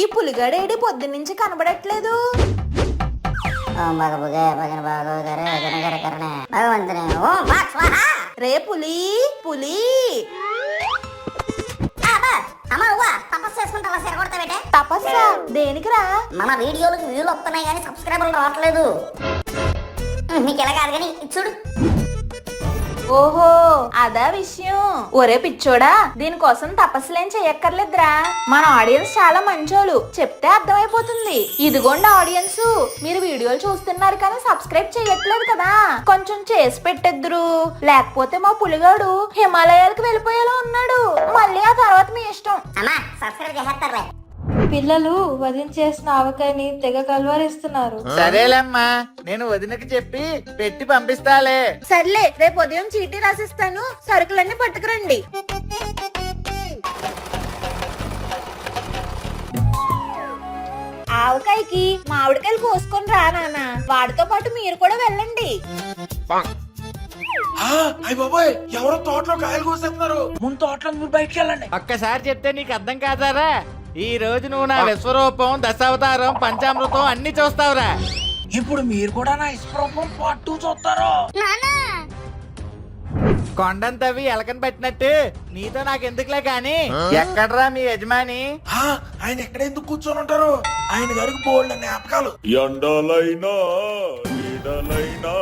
ఈ పులిగాడేడి పొద్దున్నుంచి కనబడట్లేదు. రే పులి పులి తపస్సా దేనికిరా? మన వీడియోలకు వ్యూలు వస్తున్నాయి కానీ సబ్స్క్రైబర్లు రావట్లేదు. నీకు ఎలా కాదు కానీ చూడు. ఓహో అదా విషయం. ఒరే పిచ్చోడా, దీనికోసం తపస్సులేం చెయ్యక్కర్లేదురా. మన ఆడియన్స్ చాలా మంచోళ్ళు, చెప్తే అర్థమైపోతుంది. ఇదిగోండి ఆడియన్స్, మీరు వీడియోలు చూస్తున్నారు కానీ సబ్స్క్రైబ్ చెయ్యట్లేదు కదా, కొంచెం చేసి పెట్టెద్దురు. లేకపోతే మా పులిగాడు హిమాలయాలకు వెళ్ళిపోయేలా ఉన్నాడు. మళ్ళీ ఆ తర్వాత మీ ఇష్టం. అమ్మా సబ్స్క్రైబ్ చేసేస్తారులే. పిల్లలు వదిన చేసిన ఆవకాయని తెగ కలవరిస్తున్నారు. సరేలేమ్మా, నేను వదినకి చెప్పి పెట్టి పంపిస్తాలే. సర్లే, రేపు ఉదయం చీటీ రాసిస్తాను, సరుకులన్నీ పట్టుకురండి. ఆవకాయకి మామిడికాయలు కోసుకొని రా నాన్న, వాడితో పాటు మీరు కూడా వెళ్ళండి. అయ్య బాబాయ్, ఎవరో తోటలో కాయలు కోసేస్తున్నారు. ముందు తోటలో మీరు బయటికి వెళ్ళండి. ఒక్కసారి చెప్తే నీకు అర్థం కాదారా? ఈ రోజు నువ్వు నా విశ్వరూపం, దశావతారం, పంచామృతం అన్ని చూస్తావురా. ఇప్పుడు మీరు కూడా నా ఇష్టరూపం పార్ట్ 2 చూస్తారు. కొండంతవి ఎలకని పెట్టినట్టు నీతో నాకెందుకులే కాని, ఎక్కడ్రా మీ యజమాని? ఆయన ఎక్కడ ఎందుకు కూర్చొని ఉంటారు? ఆయన గారికి బోల్డ్ జ్ఞాపకాలు. ఎండలైనా నీడలైనా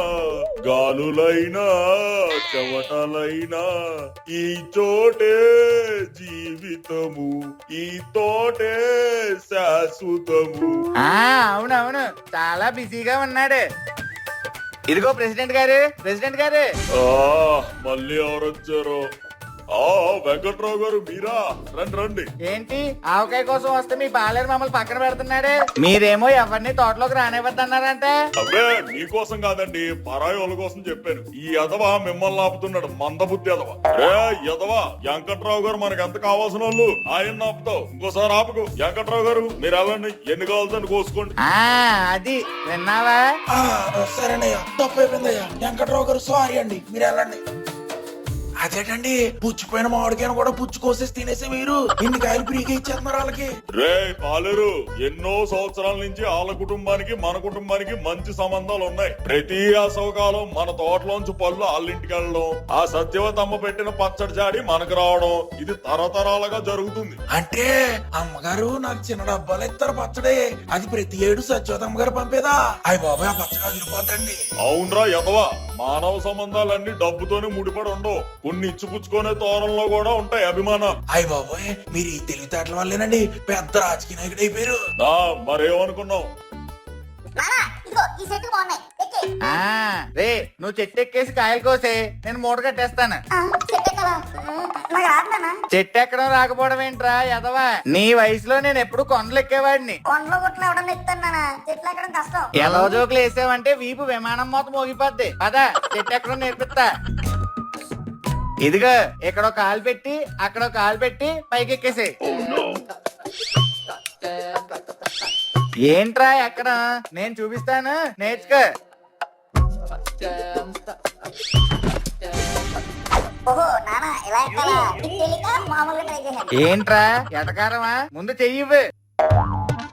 గాలులైనా చెవటలైనా ఈ చోటే జీవితము, ఈ తోటే శాశ్వతము. అవునవును, చాలా బిజీగా ఉన్నాడు. ఇదిగో ప్రెసిడెంట్ గారు, ప్రెసిడెంట్ గారు. మళ్ళీ ఎవరొచ్చారు? వెంకట్రావు గారు మీరా? రండి రండి. ఏంటి ఆవకాయ కోసం వస్తే మీ బాలేరు మమ్మల్ని పక్కన పెడుతున్నాడు? మీరేమో ఎవరిని తోటలోకి రానివ్వద్దన్నారంటే? అబ్బే మీకోసం కాదండి, పరాయి వాళ్ళ కోసం చెప్పాను. ఈ ఎదవ మిమ్మల్ని ఆపుతున్నాడు, మందబుద్ధి ఎదవ. ఎదవ వెంకట్రావు గారు మనకు ఎంత కావాల్సిన వాళ్ళు, ఆయన ఆపుతావు. ఇంకోసారి ఆపుకు. వెంకట్రావు గారు మీరు వెళ్ళండి, ఎన్ని కావాల్సింది కోసుకోండి. అది విన్నావా? సరేనయ్యా, తప్పు అయిపోయిందయ్యా. వెంకట్రావు గారు సారీ అండి, మీరు వెళ్ళండి. అదేటండి, పుచ్చిపోయిన మామిడికాయను కూడా పుచ్చు కోసేసి తినేసి మీరు ఇన్ని కాయలు ఫ్రీగా ఇచ్చేస్తున్నారు వాళ్ళకి. రే పాలేరు, ఎన్నో సంవత్సరాల నుంచి వాళ్ళ కుటుంబానికి మన కుటుంబానికి మంచి సంబంధాలు ఉన్నాయి. ప్రతి అసవకాలం మన తోటలోంచి పళ్ళు వాళ్ళింటికి వెళ్ళడం, ఆ సత్యవతమ్మ పెట్టిన పచ్చడి జాడి మనకు రావడం, ఇది తరతరాలుగా జరుగుతుంది. అంటే అమ్మగారు నాకు చిన్న డబ్బాలు ఇస్తారు పచ్చడి, అది ప్రతి ఏడు సత్యవతమ్మ గారు పంపేదా? అయ్య బాబాయ్, ఆ పచ్చడి అదిరిపోతండి. అవునరా ఎదవా, మానవ సంబంధాలన్నీ డబ్బుతోనే ముడిపడి ఉండవు. కొన్ని ఇచ్చిపుచ్చుకునే తోరణంలో కూడా ఉంటాయి అభిమానం. అయ్య బాబాయ్, మీరు ఈ తెలివితేటల వల్లేనండి పెద్ద రాజకీయ నాయకుడు అయిపోయారు. మరేమనుకున్నావు? ఈ సెట్ బాగున్నాయి. రే నువ్వు చెట్టు ఎక్కేసి కాయలు కోసే, నేను మూట కట్టేస్తాను. చెట్టు ఎక్కడం రాకపోవడం ఏంట్రా ఎదవా? నీ వయసులో నేను ఎప్పుడు కొండలు ఎక్కేవాడిని. కొండలో గుట్లు ఎవడన్నా ఎక్కుతాను, చెట్లు ఎక్కడం కష్టం. ఎలా జోకులు వేసావంటే వీపు విమానం మొత్తం మోగిపోద్ది. పదా చెట్టు ఎక్కడం నేర్పిస్తా. ఇదిగో ఇక్కడ కాలు పెట్టి అక్కడ కాలు పెట్టి పైకి ఎక్కేసే. ఏంట్రా ఎక్కడ? నేను చూపిస్తాను, నేర్చుకో. ఏంట్రా ఎటకారమా? ముందు చెయ్యివ్వు.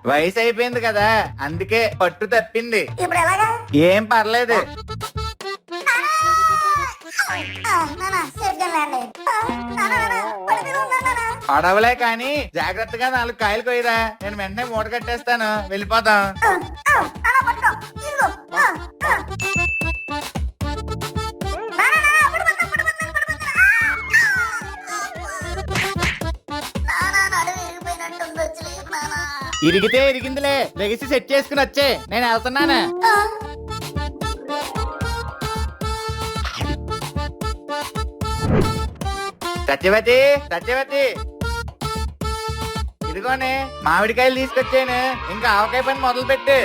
వయసు అయిపోయింది కదా, అందుకే పట్టు తప్పింది. ఇప్పుడు ఎలాగా? ఏం పర్లేదు. అడవలే కానీ జాగ్రత్తగా 4 కాయలు కొయ్యరా, నేను వెంటనే మూట కట్టేస్తాను, వెళ్ళిపోతాం. ఇరిగితే ఇరిగిందిలే, లెగిసి సెట్ చేసుకుని వచ్చే, నేను వెళ్తున్నాను. సత్యవతి, సత్యవతి, ఇదిగోనే మామిడికాయలు తీసుకొచ్చాను, ఇంకా ఆవకాయ పని మొదలు పెట్టు.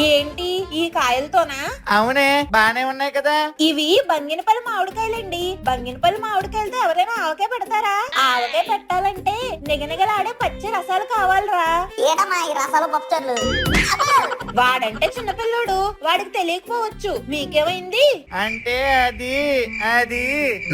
ఏంటి ఈ కాయలతోనా? అవునే, బానే ఉన్నాయి కదా. ఇవి బంగినపల్లి మామిడికాయలండి. బంగినపల్లి మామిడికాయలతో ఎవరైనా ఆవకాయ పెడతారా? ఆవకాయ పెట్టాలంటే నిగనిగలాడే పచ్చి రసాలు కావాలరా. ఏటమ్మా ఈ రసాలు పప్పుచారులు? వాడంటే చిన్నపిల్లోడు, వాడికి తెలియకపోవచ్చు. మీకేమైంది? అంటే అది అది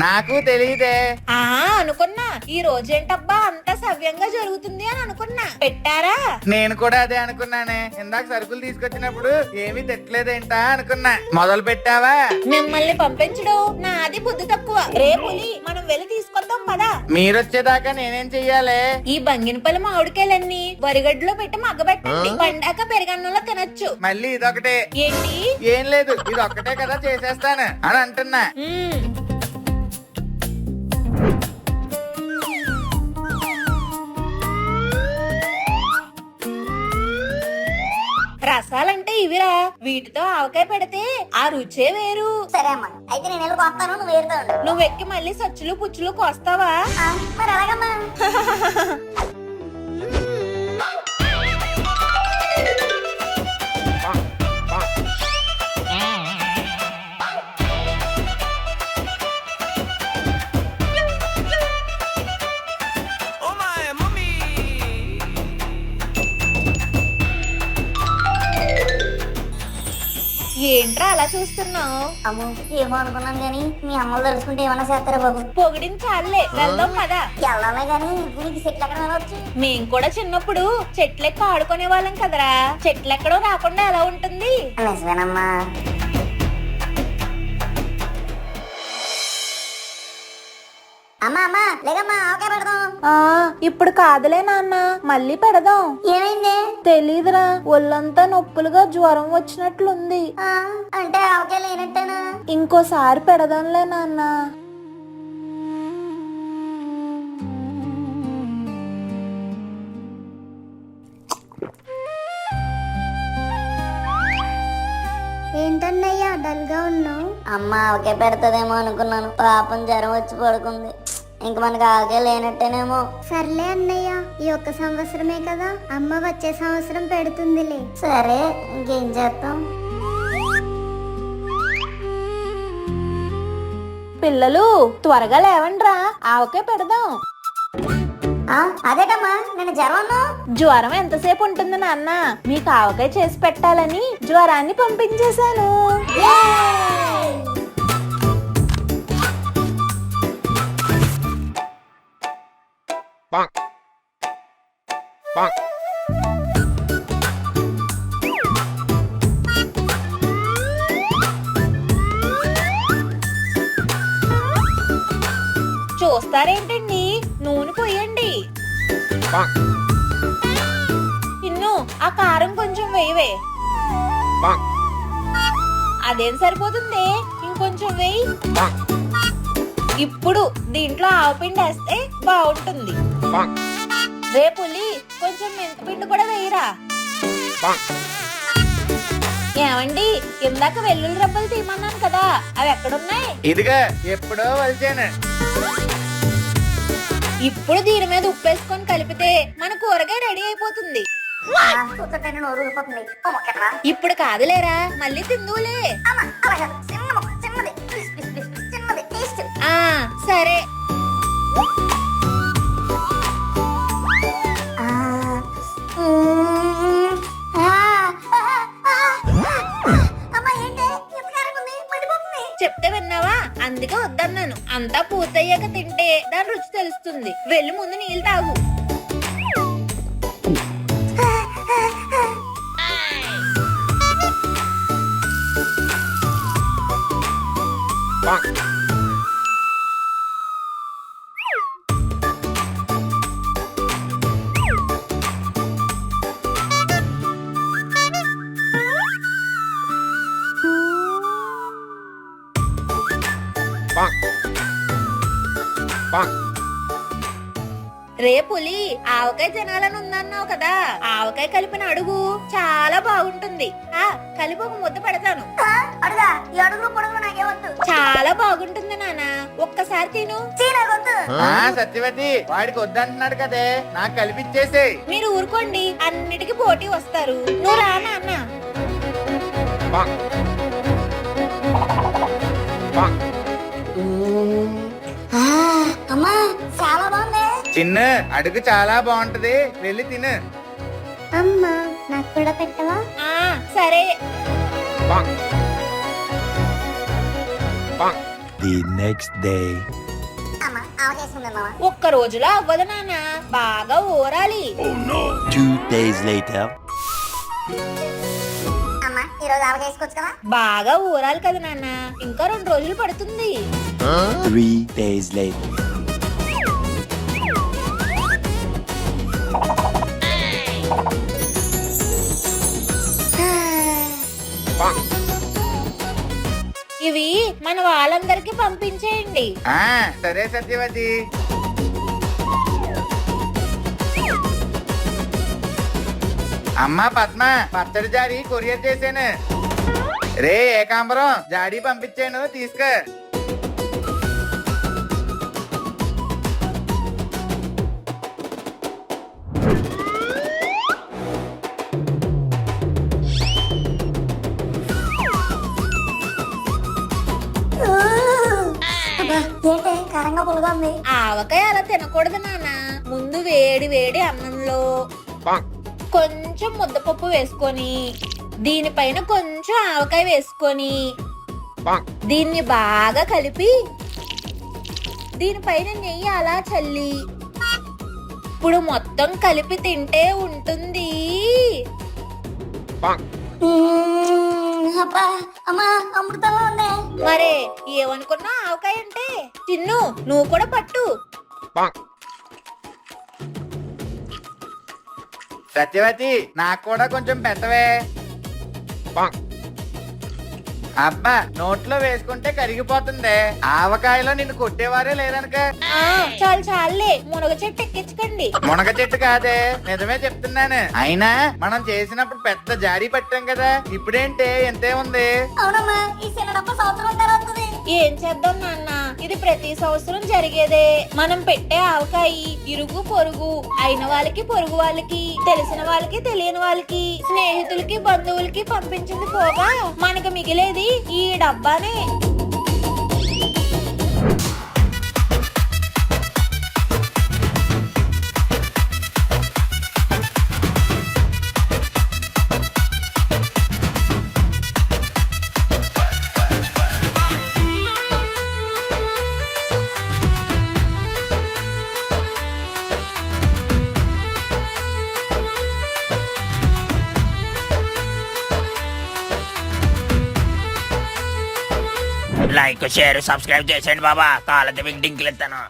నాకు తెలియదే. ఆ అనుకున్నా. ఈ రోజేంటబ్బా అంతా సవ్యంగా జరుగుతుంది అని అనుకున్నా. పెట్టారా? నేను కూడా అదే అనుకున్నానే. ఇందాక సరుకులు తీసుకొచ్చినప్పుడు ఏమీ తెట్లేదేంటా అనుకున్నా. మొదలు పెట్టావా? మిమ్మల్ని పంపించడం నాది బుద్ధి తక్కువ. రేపులి మనం వెళ్ళి తీసుకొద్దాం పదా. మీరొచ్చేదాకా నేనేం చెయ్యాలి? ఈ బంగినపల్లి మామిడికాయలన్నీ వరిగడ్డలో పెట్టి మగ్గబెట్టండి. పండాక పెరగన్నంలో తినొచ్చు. మళ్ళీ ఇదొకటే. ఏంటి? ఏం లేదు, ఇది ఒక్కటే కదా చేసేస్తాను అని అంటున్నా. మ్మ్. రసాలంటే ఇవిరా. వీటితో ఆవకాయ పెడితే ఆ రుచే వేరు. సరే అమ్మా, అయితే నేను వెళ్ళి వస్తాను, నువ్వు వేరుతా ఉండు. నువ్వెక్కి మళ్ళీ సచ్చులు పుచ్చులు కోస్తావా? మరి అలాగమ్మా. ఏంట్రా అలా చూస్తున్నావు? అమ్మో ఏమో అనుకున్నాను గాని మీ అమ్మలు తలుచుకుంటే ఏమన్నా చేస్తారా బాబు? పొగిడించాలే, వెళ్దాం పదా. వెళ్ళాలే గాని నీకు సెట్లు ఎక్కడ వెళ్ళొచ్చు? మేం కూడా చిన్నప్పుడు చెట్లెక్క ఆడుకునే వాళ్ళం కదరా. చెట్లెక్కడో రాకుండా ఎలా ఉంటుంది? నిజమేనమ్మా. అమ్మా అమ్మా లేదమ్మా, ఆవకాయ పెడదాం. ఇప్పుడు కాదులే నాన్న, మళ్ళీ పెడదాం. ఏమైంది? తెలీదురా, ఒళ్ళంతా నొప్పులుగా జ్వరం వచ్చినట్లుంది. అంటే ఆవకాయ లేనట్టేనా? ఇంకోసారి పెడదాంలే నాన్న. ఏంటన్నయ్యా డల్ గా ఉన్నావు? అమ్మ ఆవకాయ పెడతదేమో అనుకున్నాను. పాపం జ్వరం వచ్చి పడుకుంది. ఇంక మనకి ఆవకాయ లేనట్టేనేమో. సర్లే అన్నయ్య, ఈ ఒక్క సంవత్సరమే కదా, అమ్మ వచ్చే సంవత్సరం పెడుతుందిలే. సరే ఇంకేం చేస్తాం. పిల్లలు త్వరగా లేవండ్రా, ఆవకాయ పెడదాం. అదేటమ్మా నేను జ్వరం. జ్వరం ఎంతసేపు ఉంటుంది నాన్న? మీకు ఆవకాయ చేసి పెట్టాలని జ్వరాన్ని పంపించేశాను. చూస్తారేంటండి, నూనె పోయండి. ఇన్ను ఆ కారం కొంచెం వేయవే. అదేం సరిపోతుంది, ఇంకొంచెం వేయి. ఇప్పుడు దీంట్లో ఆవపిండి వేస్తే బాగుంటుంది. రేపులి కొంచెం మెంతిపిండి కూడా వేయరా. ఏమండి, ఇందాక వెల్లుల్లి రబ్బలు తీయమన్నాను కదా, అవి ఎక్కడున్నాయి? ఇదిగా ఎప్పుడో వలిచాను. ఇప్పుడు దీని మీద ఉప్పేసుకొని కలిపితే మన కూరగాయ రెడీ అయిపోతుంది. ఇప్పుడు కాదులేరా, మళ్ళీ తిందులే. ఆ సరే. చెప్తే విన్నావా? అందుకే వద్దన్నాను. అంతా పూర్తయ్యాక తింటే దాని రుచి తెలుస్తుంది. వెళ్ళి ముందు నీళ్ళు తాగు. రేపులి ఆవకాయ తినాలని ఉందన్నావు కదా, ఆవకాయ కలిపిన అడుగు చాలా బాగుంటుంది. కలిపి ఒక ముద్ద పెడతాను. చాలా బాగుంటుంది నాన్న, ఒక్కసారి తిను. సత్యవతి వాడికి వద్దంటున్నాడు కదే, నాకు కలిపిచ్చేసేయ్. మీరు ఊరుకోండి, అన్నిటికీ పోటీ వస్తారు. నువ్వు రా నాన్న. ఆ, అమ్మా చాలా బాగుంది. చిన్న అడుగు చాలా బాగుంటది, వెళ్ళి తిను. అమ్మా నాకు కూడా పెట్టవా? ఆ సరే. The next day. అమ్మా ఆవకేస్తుంది అమ్మా. ఒక్క రోజులో అవ్వదు నాన్న, బాగా ఊరాలి. 2 days later. అమ్మా ఈ రోజు ఆవకేసుకోవచ్చు కదా? బాగా ఊరాలి కదా నాన్న, ఇంకా 2 రోజులు పడుతుంది. 3 days later. ఇవి మన వాళ్ళందరికీ పంపించేయండి. ఆ సరే సత్యవతి. అమ్మా పద్మ, పచ్చడి జాడి కొరియర్ చేశాను. రే ఏకాంబరం, జాడీ పంపించాను, తీసుకో. అబ్బా, ఏంటి కారంగా పులుగా ఉంది? ఆవకాయ అలా తినకూడదు నాన్న. ముందు వేడి వేడి అన్నంలో కొంచెం ముద్దపప్పు వేసుకొని, దీనిపైన కొంచెం ఆవకాయ వేసుకొని, దీన్ని బాగా కలిపి, దీనిపైన నెయ్యి అలా చల్లి, ఇప్పుడు మొత్తం కలిపి తింటే ఉంటుంది. అబ్బా అమ్మా అమృతంగా ఉంది. మరే ఏమనుకున్నా ఆవకాయ అంటే. చిన్ను నువ్వు కూడా పట్టు. సత్యవతి, నాకు కూడా కొంచెం పెట్టవే. అబ్బా, నోట్లో వేసుకుంటే కరిగిపోతుంది. ఆవకాయలో నిన్ను కొట్టేవారే లేరనుక. ఆ చాలు చాలులే, మునగ చెట్టు ఎక్కించకండి. మునగ చెట్టు కాదే, నిజమే చెప్తున్నాను. అయినా మనం చేసినప్పుడు పెద్ద జాడీ పట్టాం కదా, ఇప్పుడేంటే ఎంతే ఉంది. అవునమ్మా ఈ చిన్నడప్ప సంవత్సరం తర్వాత వస్తుంది. ఏం చేద్దాం నాన్న, ఇది ప్రతి సంవత్సరం జరిగేదే. మనం పెట్టే ఆవకాయ ఇరుగు పొరుగు అయిన వాళ్ళకి, పొరుగు వాళ్ళకి, తెలిసిన వాళ్ళకి, తెలియని వాళ్ళకి, స్నేహితులకి, బంధువులకి పంపించింది పోగా మనకు మిగిలేది ఈ డబ్బానే. లైక్ షేర్ సబ్స్క్రైబ్ చేసేయండి బాబా, కాళ్ళ డింకులు ఇస్తాను.